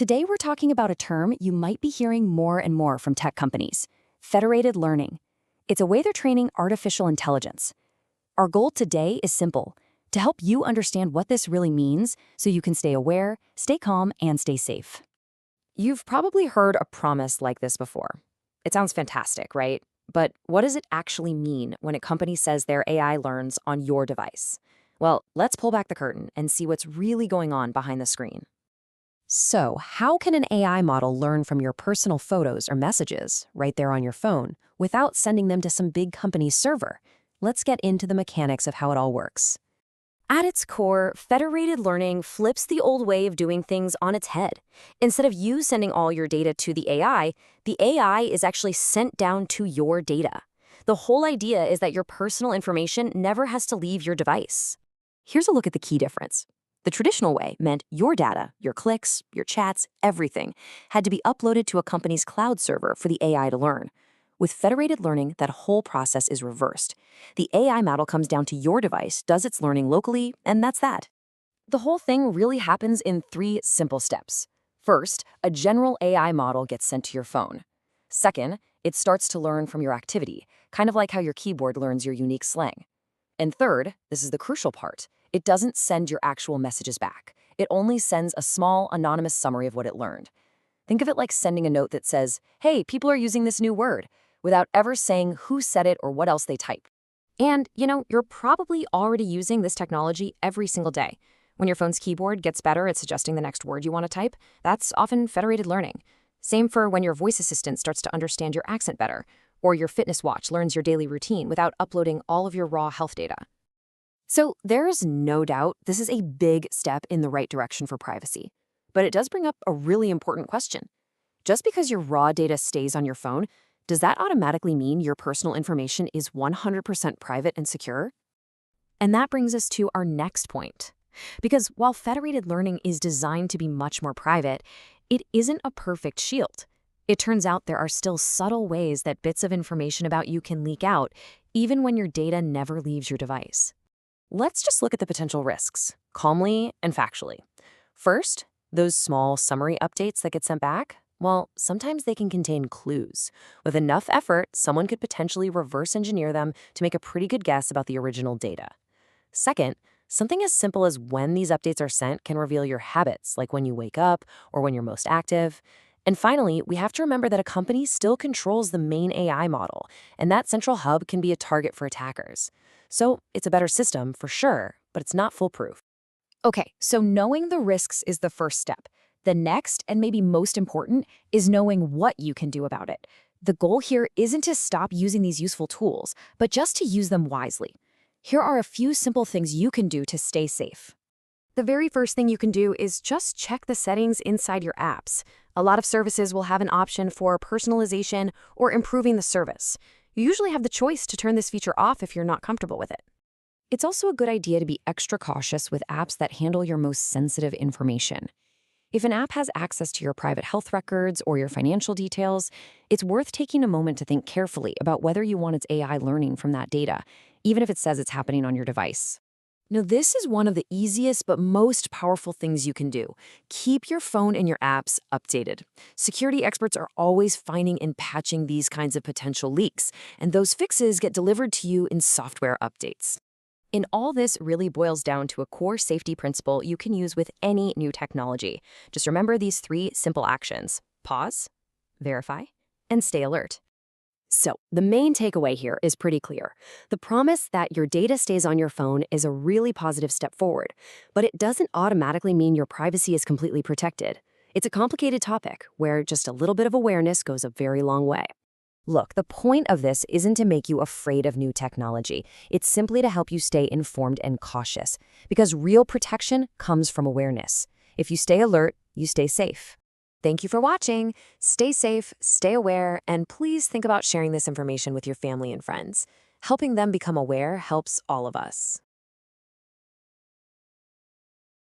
Today we're talking about a term you might be hearing more and more from tech companies: federated learning. It's a way they're training artificial intelligence. Our goal today is simple: to help you understand what this really means so you can stay aware, stay calm, and stay safe. You've probably heard a promise like this before. It sounds fantastic, right? But what does it actually mean when a company says their AI learns on your device? Well, let's pull back the curtain and see what's really going on behind the screen. So, how can an AI model learn from your personal photos or messages right there on your phone without sending them to some big company's server? Let's get into the mechanics of how it all works. At its core, federated learning flips the old way of doing things on its head. Instead of you sending all your data to the AI is actually sent down to your data. The whole idea is that your personal information never has to leave your device. Here's a look at the key difference. The traditional way meant your data, your clicks, your chats, everything had to be uploaded to a company's cloud server for the AI to learn. With federated learning, that whole process is reversed. The AI model comes down to your device, does its learning locally, and that's that. The whole thing really happens in 3 simple steps. First, a general AI model gets sent to your phone. Second, it starts to learn from your activity, kind of like how your keyboard learns your unique slang. And third, this is the crucial part, it doesn't send your actual messages back. It only sends a small, anonymous summary of what it learned. Think of it like sending a note that says, "Hey, people are using this new word," without ever saying who said it or what else they typed. And, you're probably already using this technology every single day. When your phone's keyboard gets better at suggesting the next word you want to type, that's often federated learning. Same for when your voice assistant starts to understand your accent better, or your fitness watch learns your daily routine without uploading all of your raw health data. So there's no doubt this is a big step in the right direction for privacy. But it does bring up a really important question. Just because your raw data stays on your phone, does that automatically mean your personal information is 100% private and secure? And that brings us to our next point. Because while federated learning is designed to be much more private, it isn't a perfect shield. It turns out there are still subtle ways that bits of information about you can leak out, even when your data never leaves your device. Let's just look at the potential risks, calmly and factually. First, those small summary updates that get sent back, well, sometimes they can contain clues. With enough effort, someone could potentially reverse engineer them to make a pretty good guess about the original data. Second, something as simple as when these updates are sent can reveal your habits, like when you wake up or when you're most active. And finally, we have to remember that a company still controls the main AI model, and that central hub can be a target for attackers. So it's a better system for sure, but it's not foolproof. Okay, so knowing the risks is the first step. The next, and maybe most important, is knowing what you can do about it. The goal here isn't to stop using these useful tools, but just to use them wisely. Here are a few simple things you can do to stay safe. The very first thing you can do is just check the settings inside your apps. A lot of services will have an option for personalization or improving the service. You usually have the choice to turn this feature off if you're not comfortable with it. It's also a good idea to be extra cautious with apps that handle your most sensitive information. If an app has access to your private health records or your financial details, it's worth taking a moment to think carefully about whether you want its AI learning from that data, even if it says it's happening on your device. Now, this is one of the easiest but most powerful things you can do. Keep your phone and your apps updated. Security experts are always finding and patching these kinds of potential leaks, and those fixes get delivered to you in software updates. And all this really boils down to a core safety principle you can use with any new technology. Just remember these 3 simple actions: pause, verify, and stay alert. So, the main takeaway here is pretty clear. The promise that your data stays on your phone is a really positive step forward, but it doesn't automatically mean your privacy is completely protected. It's a complicated topic where just a little bit of awareness goes a very long way. Look, the point of this isn't to make you afraid of new technology. It's simply to help you stay informed and cautious, because real protection comes from awareness. If you stay alert, you stay safe. Thank you for watching. Stay safe, stay aware, and please think about sharing this information with your family and friends. Helping them become aware helps all of us.